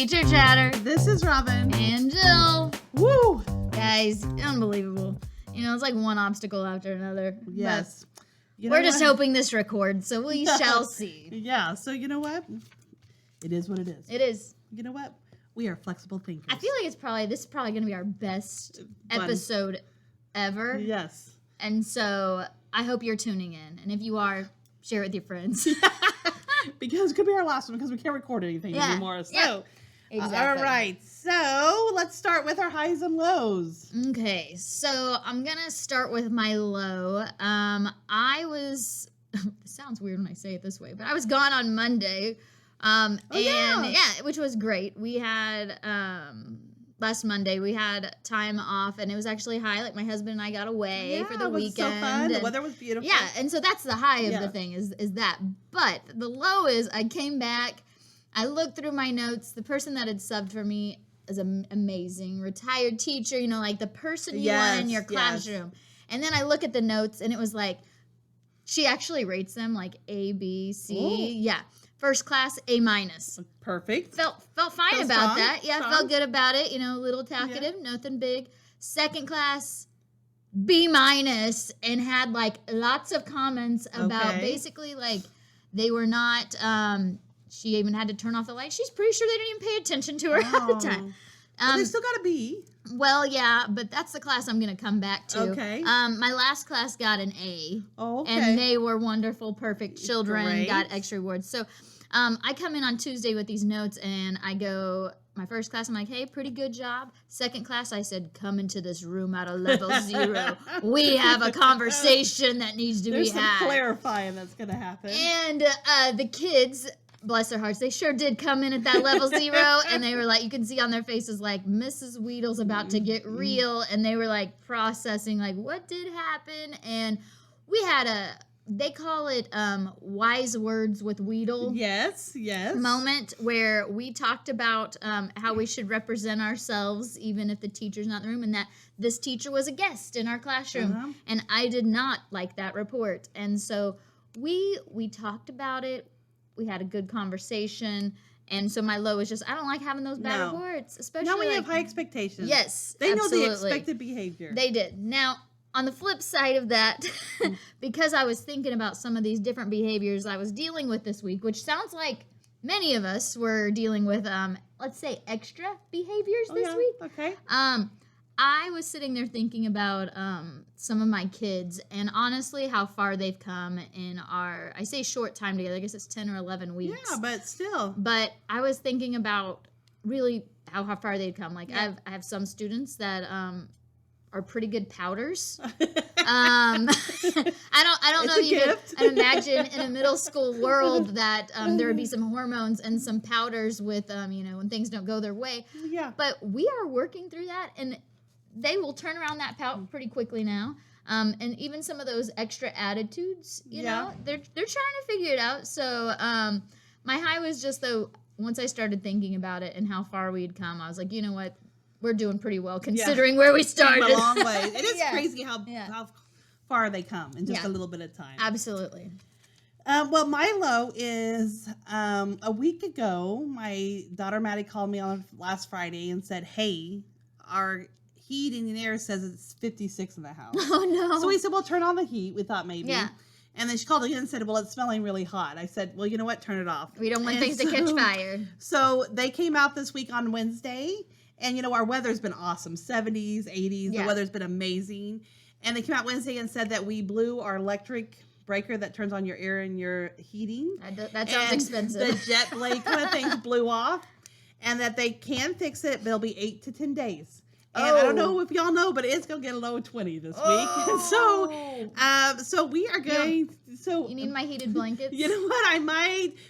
Teacher Chatter. This is Robin. And Jill. Woo! Guys, unbelievable. You know, it's like one obstacle after another. Yes. We're just hoping this records, so we shall see. Yeah, so you know what? It is what it is. It is. You know what? We are flexible thinkers. I feel like this is probably going to be our best episode ever. Yes. And so I hope you're tuning in. And if you are, share it with your friends. Because it could be our last one because we can't record anything anymore. So, exactly. All right. So let's start with our highs and lows. Okay. So I'm going to start with my low. It sounds weird when I say it this way, but I was gone on Monday. Which was great. We had, last Monday, we had time off, and it was actually high. Like, my husband and I got away for the weekend. So fun. The weather was beautiful. Yeah, and so that's the high of the thing, is that. But the low is I came back, I looked through my notes. The person that had subbed for me is an amazing retired teacher, you know, like the person you want in your classroom. And then I look at the notes, and it was like, she actually rates them like A, B, C. Ooh. Yeah. First class, A-. Perfect. Felt fine about that. Yeah, felt good about it. You know, a little talkative, nothing big. Second class, B-, and had like lots of comments about basically like they were not, she even had to turn off the light. She's pretty sure they didn't even pay attention to her at the time. But they still got a B. Well, yeah, but that's the class I'm going to come back to. Okay. My last class got an A. Oh, okay. And they were wonderful, perfect children, Great. got extra rewards. So I come in on Tuesday with these notes, and I go, my first class, I'm like, hey, pretty good job. Second class, I said, come into this room at a level 0. We have a conversation that needs to be had. There's some clarifying that's going to happen. And the kids, bless their hearts, they sure did come in at that level 0, and they were like, you can see on their faces, like, Mrs. Weedle's about to get real, and they were, like, processing, like, what did happen? And we had they call it wise words with Weedle. Yes. Moment where we talked about how we should represent ourselves even if the teacher's not in the room, and that this teacher was a guest in our classroom. And I did not like that report. And so we talked about it. We had a good conversation. And so my low is just, I don't like having those bad reports, especially now when you have high expectations. Yes, they absolutely. know the expected behavior. They did. Now, on the flip side of that, because I was thinking about some of these different behaviors I was dealing with this week, which sounds like many of us were dealing with, let's say, extra behaviors this week. Okay. I was sitting there thinking about some of my kids and honestly how far they've come in I say short time together, I guess it's 10 or 11 weeks. Yeah, but still. But I was thinking about really how far they've come. Like I have some students that are pretty good powders. I don't know if you could imagine in a middle school world that there would be some hormones and some powders with when things don't go their way. Yeah. But we are working through that, and they will turn around that pout pretty quickly now. And even some of those extra attitudes, you know, they're trying to figure it out. So my high was just though once I started thinking about it and how far we had come, I was like, you know what? We're doing pretty well considering where we started. A long way. It is crazy how far they come in just a little bit of time. Absolutely. Well, my low is a week ago, my daughter Maddie called me on last Friday and said, hey, our heat in the air says it's 56 in the house. Oh, no. So we said, well, turn on the heat. We thought maybe. Yeah. And then she called again and said, well, it's smelling really hot. I said, well, you know what? Turn it off. We don't want things to catch fire. So they came out this week on Wednesday. And, you know, our weather's been awesome. 70s, 80s. The weather's been amazing. And they came out Wednesday and said that we blew our electric breaker that turns on your air and your heating. That sounds expensive. The jet blade kind of things blew off. And that they can fix it. But it'll be 8 to 10 days. And I don't know if y'all know, but it's going to get a low of 20 this week. So we are going... So you need my heated blankets? You know what?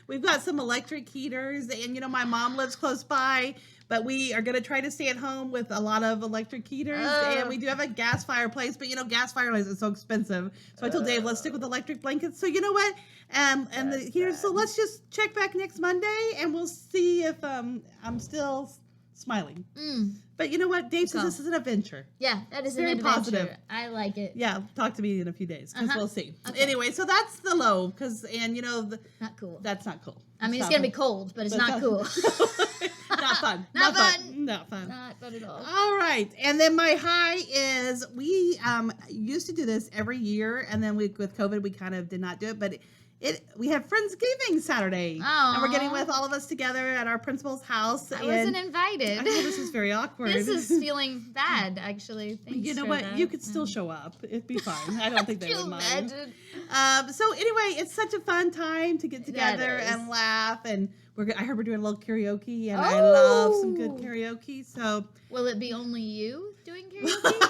We've got some electric heaters. And, you know, my mom lives close by. But we are going to try to stay at home with a lot of electric heaters. And we do have a gas fireplace. But, you know, gas fireplace is so expensive. So I told Dave, let's stick with electric blankets. So, you know what? And the heaters. So let's just check back next Monday. And we'll see if I'm still smiling. Mm. But you know what? Dave says this is an adventure. Yeah, that is Very an adventure. positive. I like it. Yeah, talk to me in a few days because we'll see. Okay. Anyway, so that's the low Not cool. that's not cool. I mean, it's going to be cold, but it's not cool. Not fun. Not fun. Not fun. Not fun at all. All right. And then my high is we used to do this every year. And then with COVID, we kind of did not do it. But we have Friendsgiving Saturday. Aww. And we're getting with all of us together at our principal's house. I wasn't invited. I know this is very awkward. This is feeling bad, actually. Thanks you know for what? that. You could still show up. It'd be fine. I don't think they Can would you mind. imagine? So anyway, it's such a fun time to get together and laugh. And I heard we're doing a little karaoke, and I love some good karaoke. So will it be only you doing karaoke?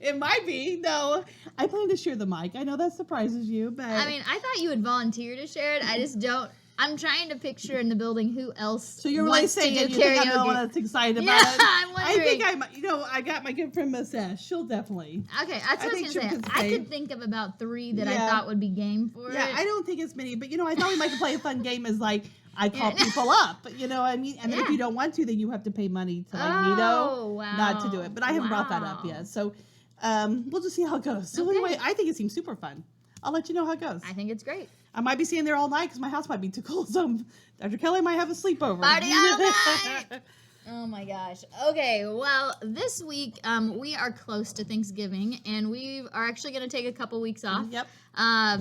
it might be. No, I plan to share the mic. I know that surprises you, but I mean, I thought you would volunteer to share it. I just don't. I'm trying to picture in the building who else. So you're really wants saying to that do you think I'm the karaoke. one that's excited about Yeah, it? I'm wondering. I think I got my good friend Miss Ash. She'll definitely. Okay, that's what I was think gonna she'll say. I participate. could think of about 3 that I Yeah. thought would be game for it. Yeah, I don't think it's many, but I thought we might play a fun game. Is like I call people up, you know what I mean? And then if you don't want to, then you have to pay money to wow. not to do it. But I haven't brought that up yet, so we'll just see how it goes. So anyway, I think it seems super fun. I'll let you know how it goes. I think it's great. I might be staying there all night because my house might be too cold. So Dr. Kelly might have a sleepover. Party all night! Oh my gosh. Okay, well, this week we are close to Thanksgiving, and we are actually going to take a couple weeks off. Yep.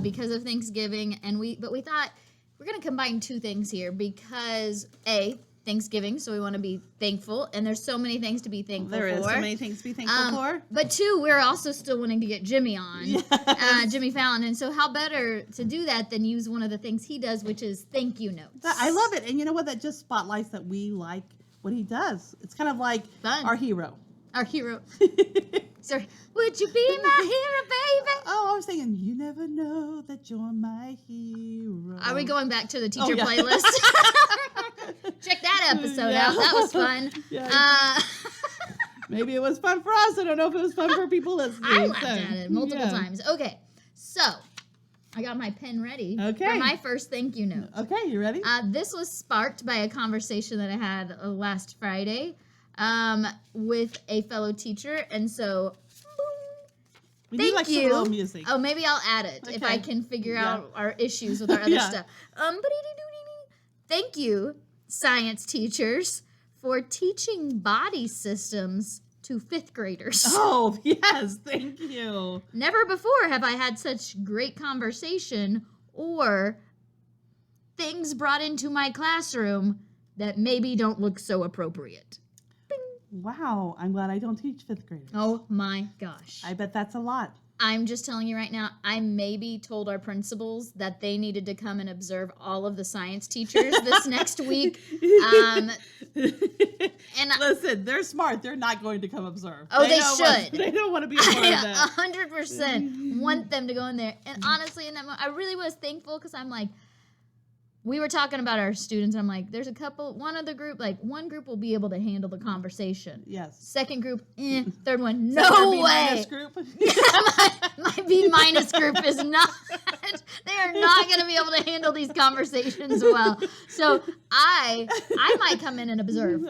Because of Thanksgiving, but we thought we're going to combine 2 things here because Thanksgiving, so we want to be thankful, and there's so many things to be thankful for. There is so many things to be thankful for. But 2, we're also still wanting to get Jimmy on, Yes. Jimmy Fallon, and so how better to do that than use one of the things he does, which is thank you notes. I love it, and you know what? That just spotlights that we like what he does. It's kind of like Fun. our hero. Our hero. Sorry. Would you be my hero, baby? Oh, I was thinking, you never know that you're my hero. Are we going back to the teacher yeah. playlist? Check that episode Yeah. out. That was fun. Yeah. Maybe it was fun for us. I don't know if it was fun for people listening. I laughed at it multiple times. Okay, so I got my pen ready for my first thank you note. Okay, you ready? This was sparked by a conversation that I had last Friday with a fellow teacher, and so We need like some little music. Oh, maybe I'll add it if I can figure out our issues with our other stuff. Thank you, science teachers, for teaching body systems to 5th graders. Oh, yes, thank you. Never before have I had such great conversation or things brought into my classroom that maybe don't look so appropriate. Bing. Wow, I'm glad I don't teach 5th graders. Oh my gosh. I bet that's a lot. I'm just telling you right now, I maybe told our principals that they needed to come and observe all of the science teachers this next week. And listen, they're smart. They're not going to come observe. Oh, they should. They don't want to be a part of that. 100% want them to go in there. And honestly, in that moment, I really was thankful because I'm like, we were talking about our students. And I'm like, there's one group will be able to handle the conversation. Yes. 2nd group, third one, no way. Group? my B- group is not. They are not going to be able to handle these conversations well. So I might come in and observe.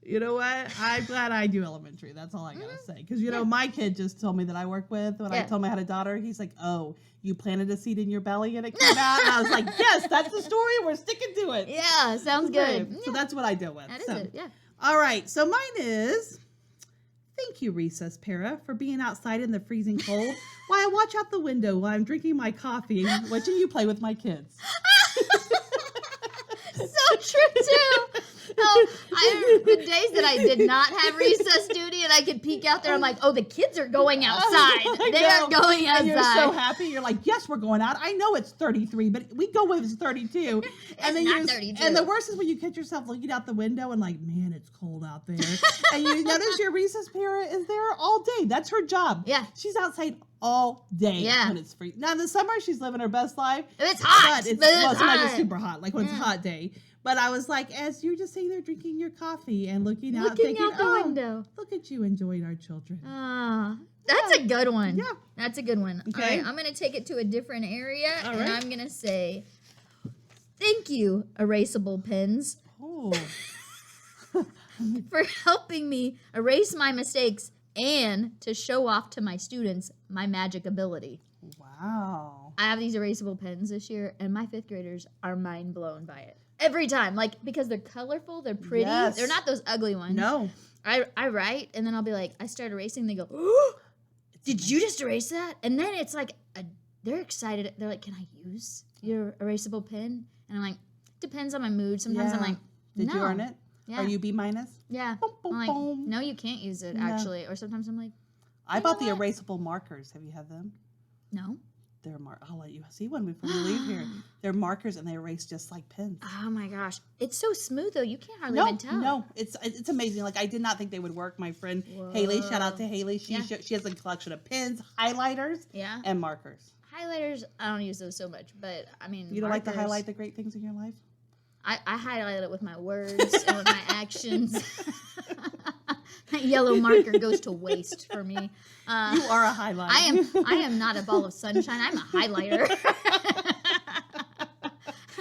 You know what? I'm glad I do elementary. That's all I gotta say. Because my kid just told me that I work with when I told him I had a daughter. He's like, "Oh, you planted a seed in your belly and it came out." And I was like, "Yes, that's the story. We're sticking to it." Yeah, sounds good. So that's what I deal with. That is it. Yeah. All right. So mine is. Thank you, Recess Para, for being outside in the freezing cold while I watch out the window while I'm drinking my coffee and watching you play with my kids. So true too. The days that I did not have recess duty and I could peek out there, I'm like, oh, the kids are going outside. They are going outside. And you're so happy. You're like, yes, we're going out. I know it's 33, but we go with it's 32. And then It's not 32. And the worst is when you catch yourself looking out the window and like, man, it's cold out there. And you notice your recess para is there all day. That's her job. Yeah. She's outside all day Yeah. when it's free. Now in the summer, she's living her best life. It's hot. But It's sometimes hot. it's super hot, like when it's a hot day. But I was like, as you're just sitting there drinking your coffee and looking out, thinking, out the window. Look at you enjoying our children. Ah, that's a good one. Yeah. That's a good one. Okay. All right, I'm going to take it to a different area, All and right. I'm going to say, thank you, erasable pens. Oh. for helping me erase my mistakes and to show off to my students my magic ability. Wow. I have these erasable pens this year, and my 5th graders are mind blown by it. Every time, like, because they're colorful, they're pretty. Yes. They're not those ugly ones. No. I write, and then I'll be like, I start erasing, they go, oh, did you just erase that? And then it's like, they're excited. They're like, can I use your erasable pen? And I'm like, depends on my mood. Sometimes I'm like, did no. you earn it? Yeah. Are you B minus? Yeah. Boom, boom, I'm like, boom. no, you can't use it, No. actually. Or sometimes I'm like, I bought the what? erasable markers. Have you had them? no. They're I'll let you see one before we leave here. They're markers and they erase just like pens. Oh my gosh. It's so smooth though. You can't hardly No, even tell. no, it's amazing. Like I did not think they would work. My friend Haley, shout out to Haley. She has a collection of pens, highlighters, Yeah. and markers. Highlighters, I don't use those so much, but I mean, You don't like to markers, highlight the great things in your life? I highlight it with my words and with my actions. That yellow marker goes to waste for me. You are a highlighter. I am not a ball of sunshine. I'm a highlighter.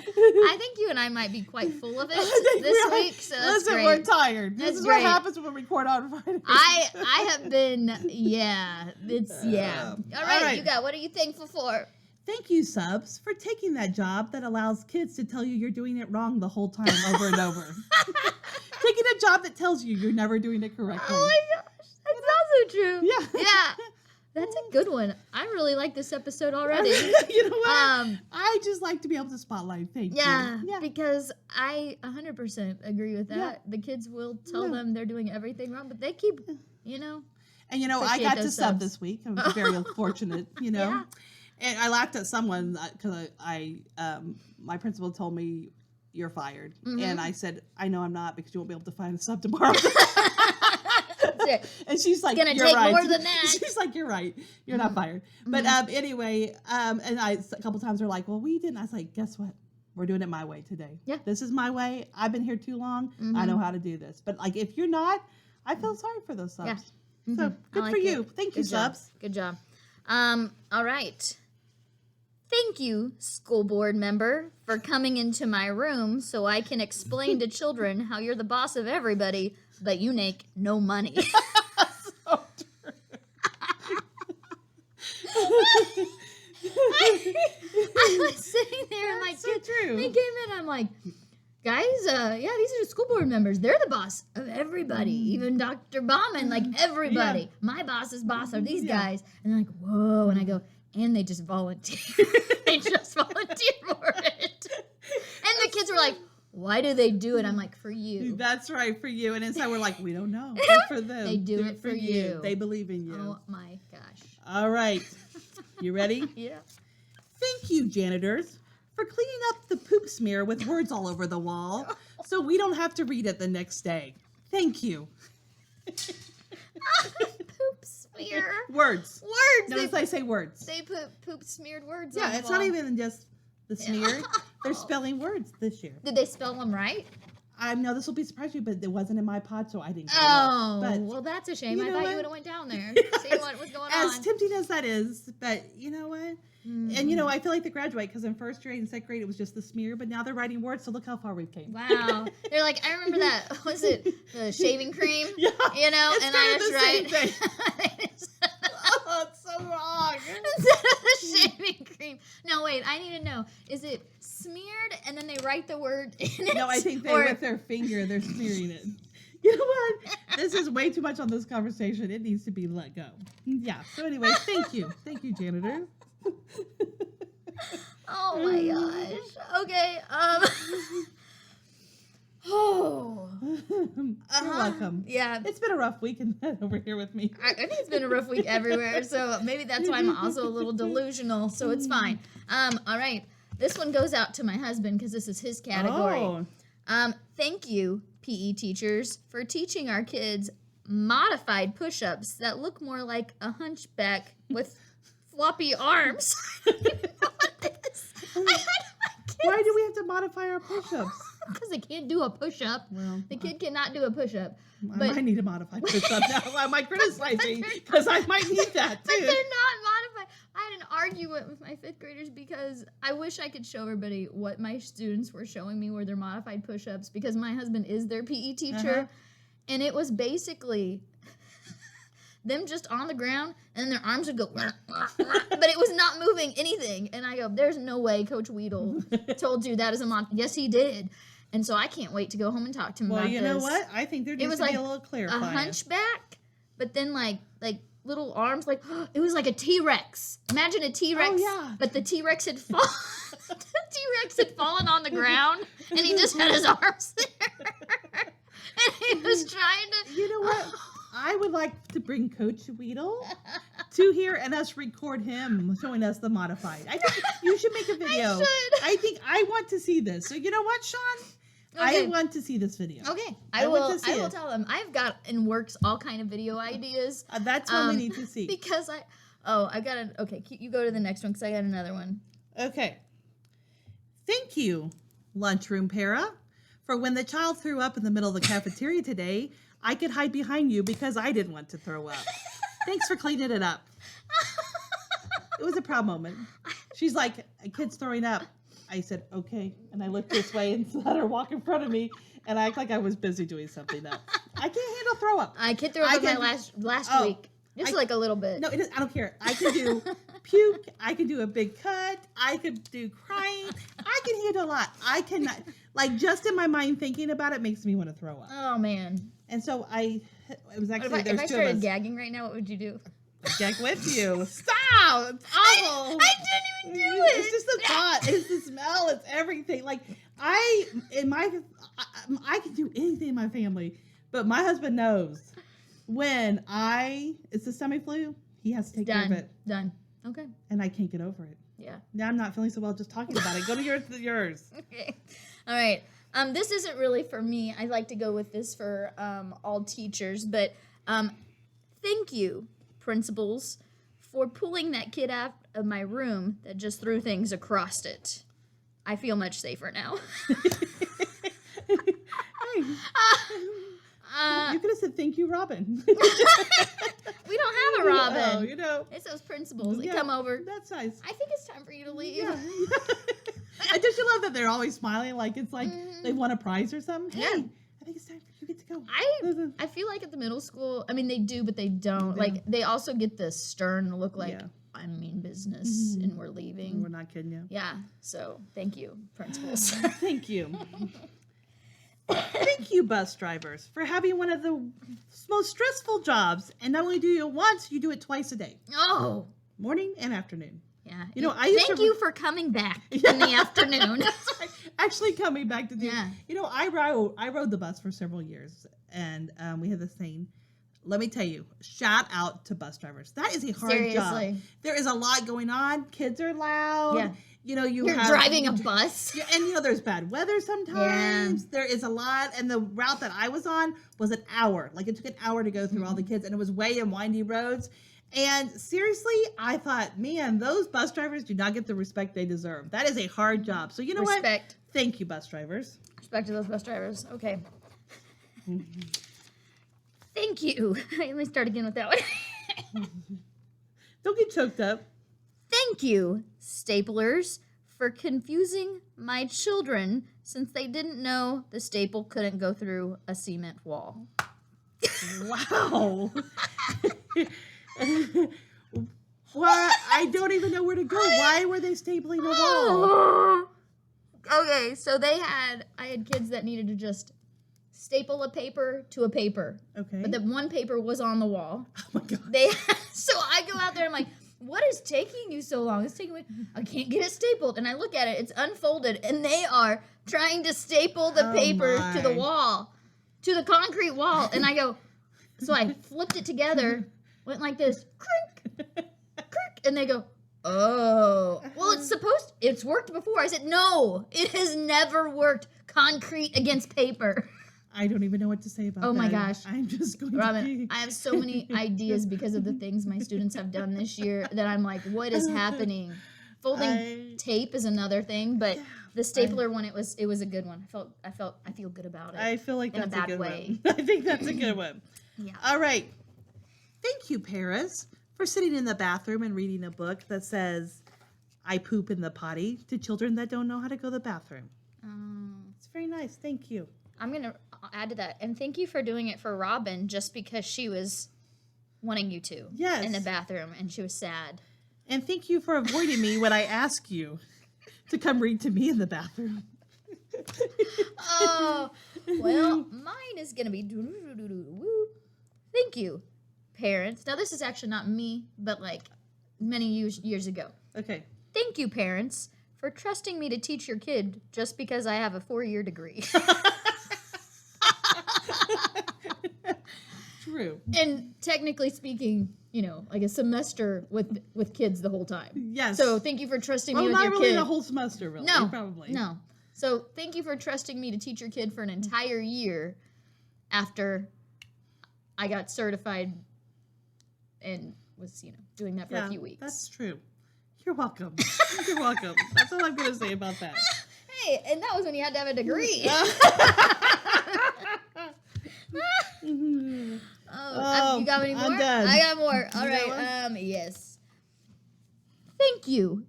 I think you and I might be quite full of it this week. So that's Listen, great. we're tired. That's This is great. what happens when we record on Friday. I have been, All right, you got, what are you thankful for? Thank you, subs, for taking that job that allows kids to tell you you're doing it wrong the whole time over and over. Taking a job that tells you you're never doing it correctly. Oh my gosh, that's also true. Yeah. Yeah. That's a good one. I really like this episode already. You know what? I just like to be able to spotlight. Thank you. Yeah, because I 100% agree with that. Yeah. The kids will tell them they're doing everything wrong, but they keep, And I got appreciate to those sub subs. this week. I was very fortunate, Yeah. And I laughed at someone because my principal told me you're fired, and I said I know I'm not because you won't be able to find a sub tomorrow. And she's like, Gonna "You're take right." more than that. She's like, "You're right. You're not fired." But anyway, and a couple times they're like, "Well, we didn't." I was like, "Guess what? We're doing it my way today. Yeah. This is my way. I've been here too long. I know how to do this. But like, if you're not, I feel sorry for those subs. Yeah. So good for you. Thank you, Good job. subs. Good job. All right. Thank you, school board member, for coming into my room so I can explain to children how you're the boss of everybody, but you make no money. So true. I was sitting there and my That's so kids, true. they came in, I'm like, guys, these are the school board members. They're the boss of everybody, even Dr. Bauman, like everybody. Yeah. My boss's boss are these Yeah. guys. And they're like, whoa. And I go, and they just volunteer. They just volunteer for it. And the kids were like, why do they do it? I'm like, for you. That's right, for you. And inside we're like, we don't know. Good for them. They do it for you. They believe in you. Oh my gosh. All right. You ready? Yeah. Thank you, janitors, for cleaning up the poop smear with words all over the wall so we don't have to read it the next day. Thank you. Poop smear. Words. Words. Notice I say words. They put poop smeared words on Yeah, the it's wall. not even just the smear. They're spelling words this year. Did they spell them right? I know this will be surprising you, but it wasn't in my pod, so I didn't get Oh, it. But well, that's a shame. you I know thought what? you would have went down there, see what was going as on. tempting as that is, but you know what? And I feel like they graduate because in first grade and second grade it was just the smear, but now they're writing words. So look how far we've came. Wow. They're like, I remember that. Was it the shaving cream? Yeah, And it's I kind of just the same write. Oh, it's so wrong. Instead of the shaving cream. No, wait. I need to know. Is it smeared and then they write the word in it? No, I think they Or- with their finger they're smearing it. You know what? This is way too much on this conversation. It needs to be let go. Yeah. So anyway, thank you, janitor. Oh my gosh. Okay. Oh. You're welcome. Yeah. It's been a rough week over here with me. I think it's been a rough week everywhere, so maybe that's why I'm also a little delusional, so it's fine. All right. This one goes out to my husband because this is his category. Oh. Thank you, PE teachers, for teaching our kids modified push-ups that look more like a hunchback with floppy arms. Why do we have to modify our push-ups? Because they can't do a push-up. Well, The kid cannot do a push-up. I But might need to modify push-up now. I might criticize me because I might need that But too. they're not modified. I had an argument with my 5th graders because I wish I could show everybody what my students were showing me were their modified push-ups because my husband is their PE teacher. And it was basically them just on the ground and their arms would go, but it was not moving anything. And I go, there's no way Coach Weedle told you that is a mod. Yes, he did. And so I can't wait to go home and talk to him about this. Well, you know what? I think there needs to be a little clarifying. A hunchback, but then like little arms, like it was like a T-Rex. Imagine a T-Rex, but the T-Rex had fallen. The T-Rex had fallen on the ground, and he just had his arms there, and he was trying to. You know what? I would like to bring Coach Weedle to here and us record him showing us the modified. I think you should make a video. I think I want to see this. So you know what, Sean? Okay. I want to see this video. Okay, I will tell them. I've got in works all kind of video ideas. That's what we need to see. Because you go to the next one because I got another one. Okay. Thank you, lunchroom para, for when the child threw up in the middle of the cafeteria today, I could hide behind you because I didn't want to throw up. Thanks for cleaning it up. It was a proud moment. She's like, a kid's throwing up. I said, okay. And I looked this way and let her walk in front of me. And I act like I was busy doing something else. I can't handle throw up. I could throw up my last week. Just like a little bit. No, I don't care. I can do puke. I can do a big cut. I could do crying. I can handle a lot. I cannot. Like, just in my mind thinking about it makes me want to throw up. Oh, man. And so it was actually, if I started gagging right now, what would you do? Gag with you. Stop. It's awful. I didn't even do it. It's just the thought. It's the smell. It's everything. Like, I can do anything in my family, but my husband knows when it's the stomach flu, he has to take care of it. Done. Okay. And I can't get over it. Yeah. Now I'm not feeling so well just talking about it. Go to yours. Okay. All right. This isn't really for me. I like to go with this for all teachers, but thank you, principals, for pulling that kid out of my room that just threw things across it. I feel much safer now. Hey. You could have said thank you, Robin. We don't have a Robin. Oh, you know. It's those principals that come over. That's nice. I think it's time for you to leave. Yeah. I just love that they're always smiling like it's like they won a prize or something. Hey, Yeah. I think it's time for you to get to go. I feel like at the middle school, I mean, they do, but they don't. Yeah. Like, they also get the stern look like, I mean business, and we're leaving. We're not kidding you. Yeah, so thank you, principals. Thank you. Thank you, bus drivers, for having one of the most stressful jobs. And not only do you it once, you do it twice a day. Oh. Morning and afternoon. Yeah. You know, Thank you for coming back in the afternoon. That's right. Actually coming back to do. Yeah. You know, I rode the bus for several years, and we had this saying. Let me tell you, shout out to bus drivers. That is a hard job. There is a lot going on. Kids are loud. Yeah. You know, you're driving a bus. Yeah, and you know, there's bad weather sometimes. Yeah. There is a lot. And the route that I was on was an hour. Like, it took an hour to go through all the kids, and it was way in windy roads. And seriously, I thought, man, those bus drivers do not get the respect they deserve. That is a hard job. So you know what? Thank you, bus drivers. Respect to those bus drivers. Okay. Thank you. Let me start again with that one. Don't get choked up. Thank you, staplers, for confusing my children since they didn't know the staple couldn't go through a cement wall. Wow. Well, I don't even know where to go. Why were they stapling a wall? Okay, so I had kids that needed to just staple a paper to a paper. Okay. But the one paper was on the wall. Oh my God. So I go out there and I'm like, what is taking you so long? It's taking me, I can't get it stapled. And I look at it, it's unfolded, and they are trying to staple the paper to the wall, to the concrete wall. And I go, so I flipped it together, went like this, crink, crink, and they go, oh, well, it's worked before. I said, no, it has never worked concrete against paper. I don't even know what to say about that. Oh my gosh. I'm just going Robin, I have so many ideas because of the ththings my students have done this year that I'm like, what is happening? Folding tape is another thing, but the stapler one, it was a good one. I feel good about it. I feel like that's a good way. one. I think that's a good one. Yeah. All right. Thank you, Paris, for sitting in the bathroom and reading a book that says, I poop in the potty to children that don't know how to go to the bathroom. Oh. It's very nice. Thank you. I'm going to add to that. And thank you for doing it for Robin just because she was wanting you to. Yes. In the bathroom and she was sad. And thank you for avoiding me when I ask you to come read to me in the bathroom. Oh, well, mine is going to be thank you, parents. Now, this is actually not me, but like many years ago. Okay. Thank you, parents, for trusting me to teach your kid just because I have a 4-year degree. True. And technically speaking, you know, like a semester with kids the whole time. Yes. So thank you for trusting me with your kid. Not really the whole semester, really. No, probably. No. So thank you for trusting me to teach your kid for an entire year after I got certified and was, you know, doing that for a few weeks. That's true. You're welcome. You're welcome. That's all I'm going to say about that. Hey, and that was when you had to have a degree. You got any more? I'm done. I got more. All right. Yes. Thank you,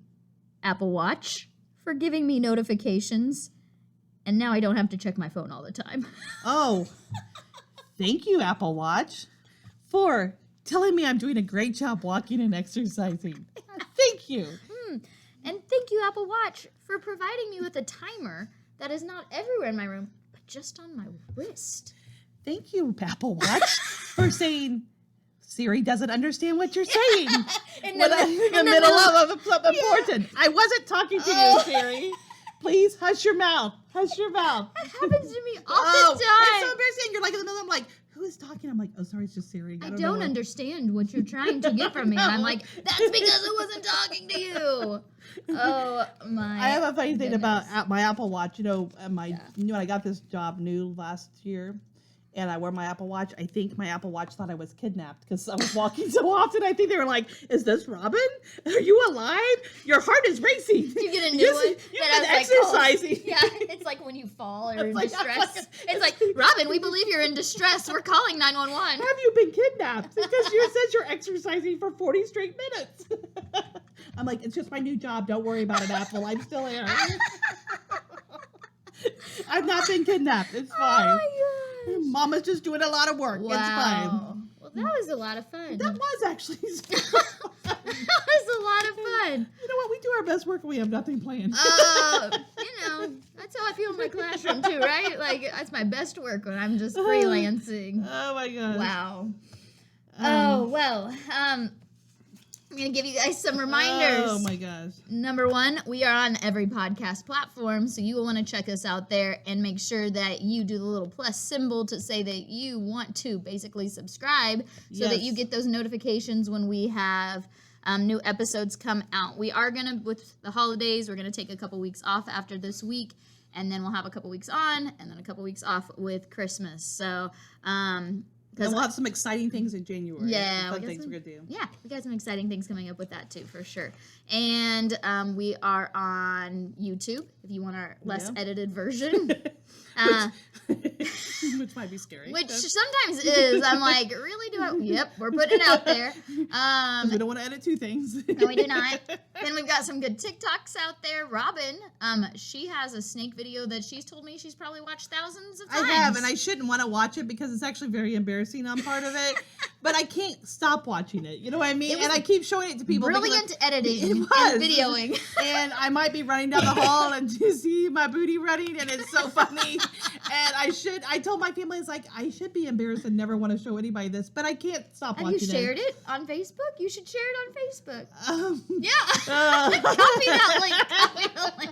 Apple Watch, for giving me notifications, and now I don't have to check my phone all the time. Oh, thank you, Apple Watch, for telling me I'm doing a great job walking and exercising. Thank you. And thank you, Apple Watch, for providing me with a timer that is not everywhere in my room, but just on my wrist. Thank you, Apple Watch, for saying Siri doesn't understand what you're saying. in the middle of something important. I wasn't talking to you, Siri. Please hush your mouth. Hush your mouth. That happens to me all the time. It's so embarrassing. You're like in the middle. I'm like, who is talking? I'm like, oh, sorry, it's just Siri. I don't understand what you're trying to get from me. And I'm like, that's because I wasn't talking to you. Oh my! I have a funny thing goodness. about my Apple Watch. You know, you know, when I got this job new last year, and I wear my Apple Watch. I think my Apple Watch thought I was kidnapped because I was walking so often. I think they were like, "Is this Robin? Are you alive? Your heart is racing." You get a new one. You've been exercising. Yeah, it's like when you fall or in distress. It's like, Robin, we believe you're in distress. We're calling 911. Have you been kidnapped? Because you said you're exercising for 40 straight minutes. I'm like, it's just my new job. Don't worry about it, Apple. I'm still here. I've not been kidnapped. It's fine. Oh my gosh. Mama's just doing a lot of work. Wow. It's fine. Well, that was a lot of fun. That was actually That was a lot of fun. You know what? We do our best work when we have nothing planned. You know, that's how I feel in my classroom too, right? Like, that's my best work when I'm just freelancing. Oh my gosh. Wow. Oh, well, I'm going to give you guys some reminders. Oh my gosh. Number one, we are on every podcast platform, so you will want to check us out there and make sure that you do the little plus symbol to say that you want to basically subscribe so that you get those notifications when we have new episodes come out. We are going to, with the holidays, we're going to take a couple weeks off after this week, and then we'll have a couple weeks on, and then a couple weeks off with Christmas. So, and we'll have some exciting things in January. Yeah, fun things we're gonna do. Yeah, we got some exciting things coming up with that too, for sure. And we are on YouTube if you want our less edited version. Which might be scary. Which sometimes is. I'm like, really? Do I? Yep, we're putting it out there. We don't want to edit two things. No, we do not. Then we've got some good TikToks out there. Robin, she has a snake video that she's told me she's probably watched thousands of times. I have, and I shouldn't want to watch it because it's actually very embarrassing on part of it. But I can't stop watching it. You know what I mean? And I keep showing it to people. Brilliant editing and videoing. And I might be running down the hall and you see my booty running, and it's so funny. And I told my family, it's like, I should be embarrassed and never want to show anybody this, but I can't stop watching it. Have you shared it on Facebook? You should share it on Facebook. Yeah. Copy that link. Copy the link.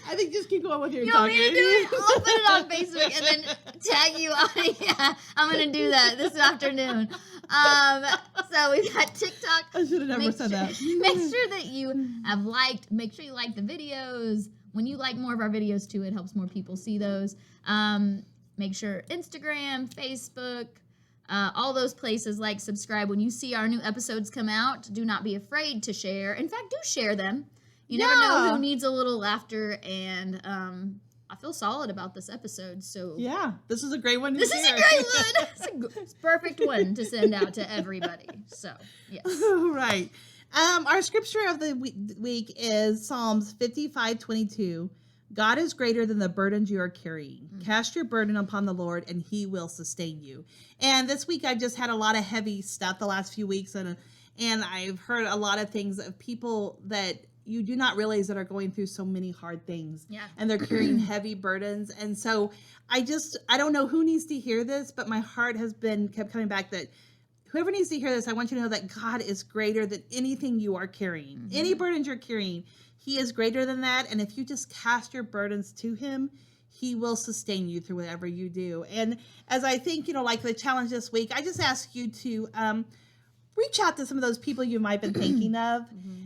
I think just keep going with your You talking. want me to do it? I'll put it on Facebook and then tag you on it. Yeah, I'm going to do that this afternoon. So we've got TikTok. I should have never said that. Make sure that you have make sure you like the videos. When you like more of our videos too, it helps more people see those. Make sure Instagram, Facebook, all those places, like, subscribe. When you see our new episodes come out, do not be afraid to share. In fact, do share them. You never know who needs a little laughter, and I feel solid about this episode. So yeah, this is a great one. This is a great one. It's a perfect one to send out to everybody. So yes, right. Our scripture of the week is Psalms 55:22. God is greater than the burdens you are carrying. Cast your burden upon the Lord, and He will sustain you. And this week, I've just had a lot of heavy stuff the last few weeks, and I've heard a lot of things of people that you do not realize that are going through so many hard things. Yeah. And they're carrying heavy burdens. And so I don't know who needs to hear this, but my heart has kept coming back that whoever needs to hear this, I want you to know that God is greater than anything you are carrying. Mm-hmm. Any burdens you're carrying, He is greater than that. And if you just cast your burdens to Him, He will sustain you through whatever you do. And as I think, like the challenge this week, I just ask you to reach out to some of those people you might have been thinking of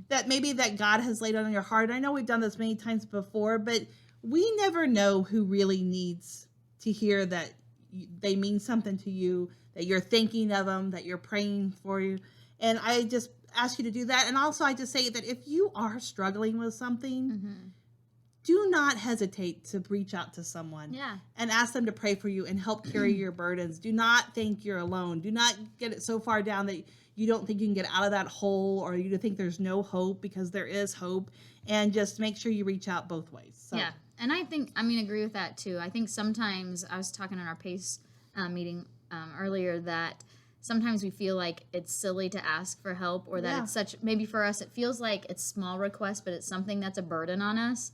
that maybe that God has laid on your heart. I know we've done this many times before, but we never know who really needs to hear that they mean something to you, that you're thinking of them, that you're praying for you. And I just ask you to do that. And also I just say that if you are struggling with something, do not hesitate to reach out to someone and ask them to pray for you and help carry your burdens. Do not think you're alone. Do not get it so far down that you don't think you can get out of that hole, or you think there's no hope, because there is hope. And just make sure you reach out both ways. So. Yeah. And I agree with that too. I think sometimes, I was talking in our PACE meeting earlier, that sometimes we feel like it's silly to ask for help, or that it's maybe for us, it feels like it's small request, but it's something that's a burden on us.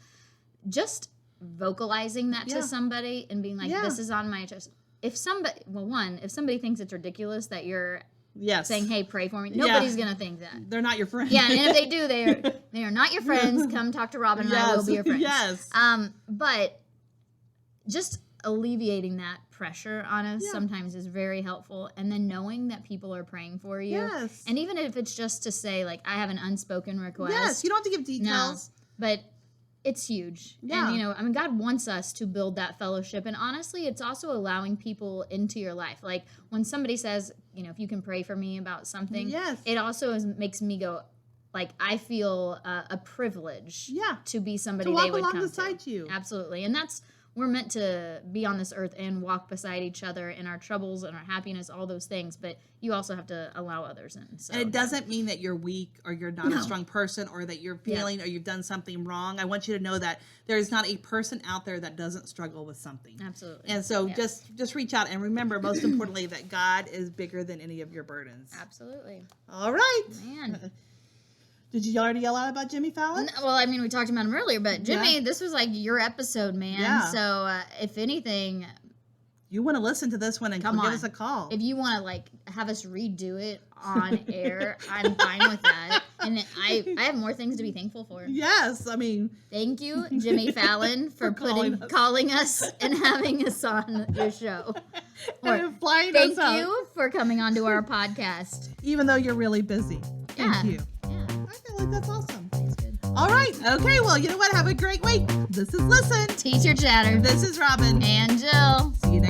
Just vocalizing that to somebody and being like, this is on my chest. If somebody thinks it's ridiculous that you're saying, hey, pray for me, nobody's going to think that. They're not your friends. Yeah, and if they do, they are not your friends. Come talk to Robin and I will be your friends. Yes. But just alleviating that pressure on us sometimes is very helpful. And then knowing that people are praying for you. Yes. And even if it's just to say, like, I have an unspoken request. Yes, you don't have to give details. No, but it's huge. Yeah. And, God wants us to build that fellowship. And honestly, it's also allowing people into your life. Like, when somebody says, if you can pray for me about something, it also makes me go, like, I feel a privilege to be somebody to walk they would come beside to. You. Absolutely. And we're meant to be on this earth and walk beside each other in our troubles and our happiness, all those things. But you also have to allow others in. So, and it doesn't mean that you're weak or you're not a strong person, or that you're feeling or you've done something wrong. I want you to know that there is not a person out there that doesn't struggle with something. Absolutely. And so just reach out, and remember, most importantly, that God is bigger than any of your burdens. Absolutely. All right. Man. Did you already yell out about Jimmy Fallon? Well, we talked about him earlier, but Jimmy, this was like your episode, man. Yeah. So if anything, you want to listen to this one and give us a call. If you want to have us redo it on air, I'm fine with that. And I have more things to be thankful for. Yes, thank you, Jimmy Fallon, for calling us and having us on your show. And flying us out. Thank you for coming onto our podcast, even though you're really busy. Thank you. I feel like that's awesome. That's good. All right. Okay. Well, you know what? Have a great week. This is Listen. Teacher Chatter. This is Robin. And Jill. See you